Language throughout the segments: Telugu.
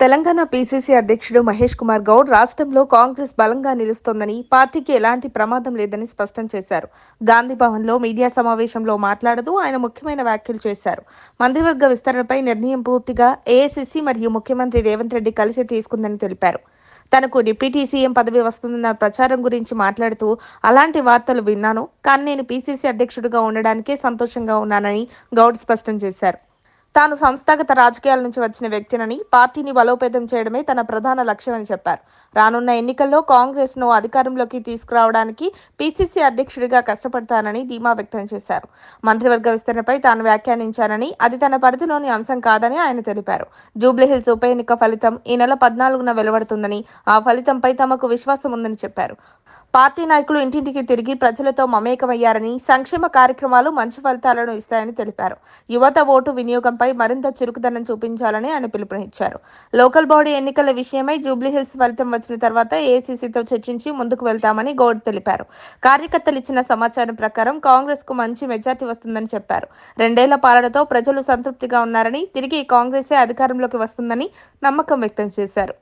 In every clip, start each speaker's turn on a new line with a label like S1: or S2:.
S1: తెలంగాణ పీసీసీ అధ్యక్షుడు మహేష్ కుమార్ గౌడ్ రాష్ట్రంలో కాంగ్రెస్ బలంగా నిలుస్తోందని, పార్టీకి ఎలాంటి ప్రమాదం లేదని స్పష్టం చేశారు. గాంధీభవన్లో మీడియా సమావేశంలో మాట్లాడుతూ ఆయన ముఖ్యమైన వ్యాఖ్యలు చేశారు. మంత్రివర్గ విస్తరణపై నిర్ణయం పూర్తిగా ఏఐసీసీ మరియు ముఖ్యమంత్రి రేవంత్ రెడ్డి కలిసి తీసుకుందని తెలిపారు. తనకు డిప్యూటీ సీఎం పదవి వస్తుందన్న ప్రచారం గురించి మాట్లాడుతూ, అలాంటి వార్తలు విన్నాను, కానీ నేను పీసీసీ అధ్యక్షుడిగా ఉండడానికే సంతోషంగా ఉన్నానని గౌడ్ స్పష్టం చేశారు. తాను సంస్థాగత రాజకీయాల నుంచి వచ్చిన వ్యక్తినని, పార్టీని బలోపేతం చేయడమే తన ప్రధాన లక్ష్యమని చెప్పారు. రానున్న ఎన్నికల్లో కాంగ్రెస్ను అధికారంలోకి తీసుకురావడానికి పీసీసీ అధ్యక్షుడిగా కష్టపడతానని ధీమా వ్యక్తం చేశారు. మంత్రివర్గ విస్తరణపై తాను వ్యాఖ్యానించానని, అది తన పరిధిలోని అంశం కాదని ఆయన తెలిపారు. జూబ్లీహిల్స్ ఉప ఎన్నిక ఫలితం ఈ నెల 14న వెలువడుతుందని, ఆ ఫలితంపై తమకు విశ్వాసం ఉందని చెప్పారు. పార్టీ నాయకులు ఇంటింటికి తిరిగి ప్రజలతో మమేకమయ్యారని, సంక్షేమ కార్యక్రమాలు మంచి ఫలితాలను ఇస్తాయని తెలిపారు. యువత ఓటు వినియోగంపై మరింత చురుకుదనం చూపించాలని ఆయన పిలుపునిచ్చారు. లోకల్ బాడీ ఎన్నికల విషయమై జూబ్లీహిల్స్ ఫలితం వచ్చిన తర్వాత ఏఐసీసీతో చర్చించి ముందుకు వెళ్తామని గౌడ్ తెలిపారు. కార్యకర్తలు ఇచ్చిన సమాచారం ప్రకారం కాంగ్రెస్ కు మంచి మెజార్టీ వస్తుందని చెప్పారు. 2 ఏళ్ల పాలనతో ప్రజలు సంతృప్తిగా ఉన్నారని, తిరిగి కాంగ్రెసే అధికారంలోకి వస్తుందని నమ్మకం వ్యక్తం చేశారు.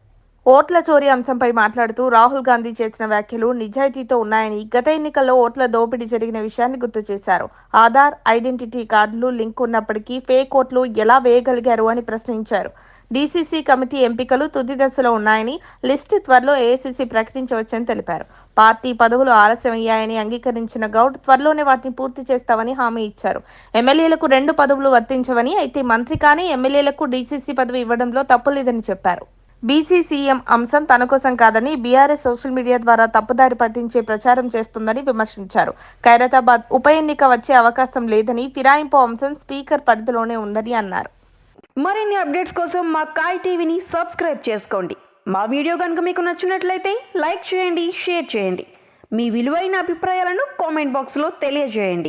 S1: ఓట్ల చోరీ అంశంపై మాట్లాడుతూ, రాహుల్ గాంధీ చేసిన వ్యాఖ్యలు నిజాయితీతో ఉన్నాయని, గత ఎన్నికల్లో ఓట్ల దోపిడీ జరిగిన విషయాన్ని గుర్తు చేశారు. ఆధార్, ఐడెంటిటీ కార్డులు లింక్ ఉన్నప్పటికీ ఫేక్ ఓట్లు ఎలా వేయగలిగారు అని ప్రశ్నించారు. డీసీసీ కమిటీ ఎంపికలు తుది దశలో ఉన్నాయని, లిస్టు త్వరలో ఏఐసీసీ ప్రకటించవచ్చని తెలిపారు. పార్టీ పదవులు ఆలస్యమయ్యాయని అంగీకరించిన గౌడ్, త్వరలోనే వాటిని పూర్తి చేస్తామని హామీ ఇచ్చారు. ఎమ్మెల్యేలకు 2 పదవులు వర్తించవని, అయితే మంత్రి కానీ ఎమ్మెల్యేలకు డీసీసీ పదవి ఇవ్వడంలో తప్పులేదని చెప్పారు. బీసీసీఎం అంశం తన కోసం కాదని, బీఆర్ఎస్ సోషల్ మీడియా ద్వారా తప్పుదారి పట్టించే ప్రచారం చేస్తుందని విమర్శించారు. ఖైరతాబాద్ ఉప ఎన్నిక వచ్చే అవకాశం లేదని, ఫిరాయింపు అంశం స్పీకర్ పరిధిలోనే ఉందని అన్నారు.
S2: మరిన్ని అప్డేట్స్ కోసం మా కాయ్ టీవీని సబ్స్క్రైబ్ చేసుకోండి. మా వీడియో కనుక మీకు నచ్చినట్లయితే లైక్ చేయండి, షేర్ చేయండి. మీ విలువైన అభిప్రాయాలను కామెంట్ బాక్స్లో తెలియజేయండి.